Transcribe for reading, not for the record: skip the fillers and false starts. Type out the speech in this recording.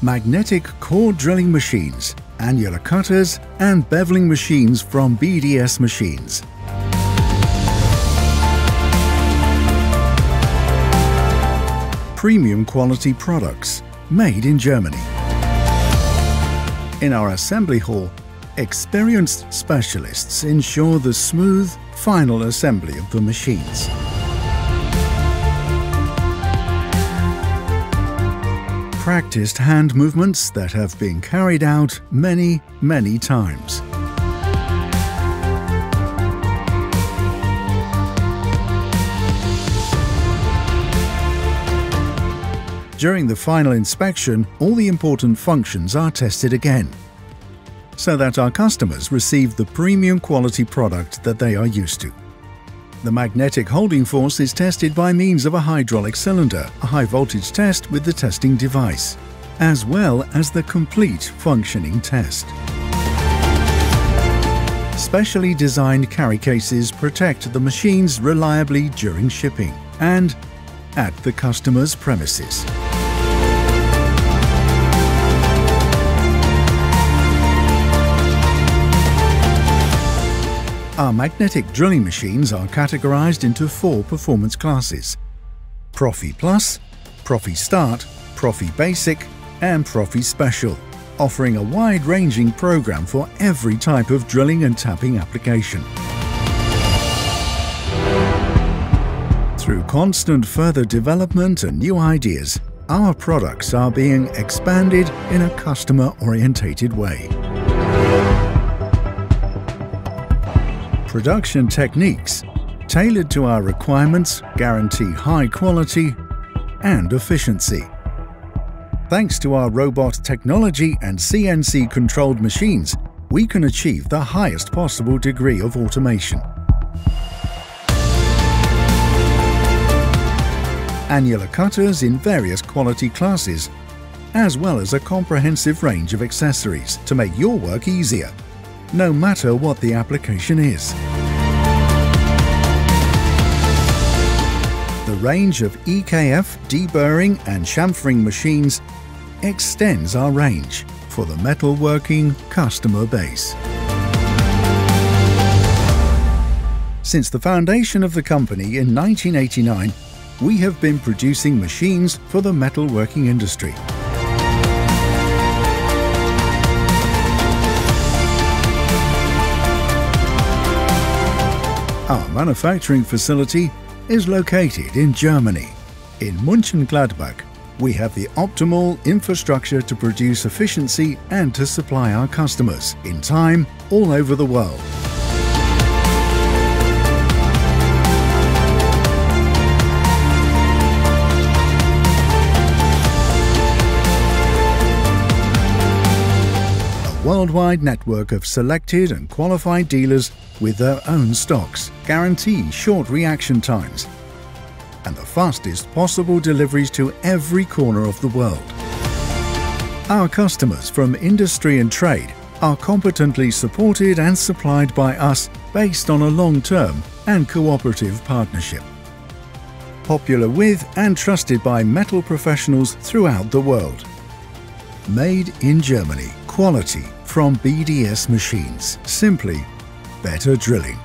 magnetic core drilling machines, annular cutters and beveling machines from BDS Machines. Premium quality products made in Germany. In our assembly hall, experienced specialists ensure the smooth, final assembly of the machines. Practiced hand movements that have been carried out many, many times. During the final inspection, all the important functions are tested again, so that our customers receive the premium quality product that they are used to. The magnetic holding force is tested by means of a hydraulic cylinder, a high voltage test with the testing device, as well as the complete functioning test. Specially designed carry cases protect the machines reliably during shipping and at the customer's premises. Our magnetic drilling machines are categorized into 4 performance classes: Profi Plus, Profi Start, Profi Basic and Profi Special, offering a wide-ranging program for every type of drilling and tapping application. Through constant further development and new ideas, our products are being expanded in a customer-orientated way. Production techniques tailored to our requirements guarantee high quality and efficiency. Thanks to our robot technology and CNC-controlled machines, we can achieve the highest possible degree of automation. Annular cutters in various quality classes, as well as a comprehensive range of accessories to make your work easier, no matter what the application is. The range of EKF, deburring and chamfering machines extends our range for the metalworking customer base. Since the foundation of the company in 1989, we have been producing machines for the metalworking industry. Our manufacturing facility is located in Germany. In Mönchengladbach, we have the optimal infrastructure to produce efficiency and to supply our customers in time all over the world. Worldwide network of selected and qualified dealers with their own stocks guarantee short reaction times and the fastest possible deliveries to every corner of the world. Our customers from industry and trade are competently supported and supplied by us based on a long-term and cooperative partnership. Popular with and trusted by metal professionals throughout the world. Made in Germany. Quality from BDS Machines. Simply better drilling.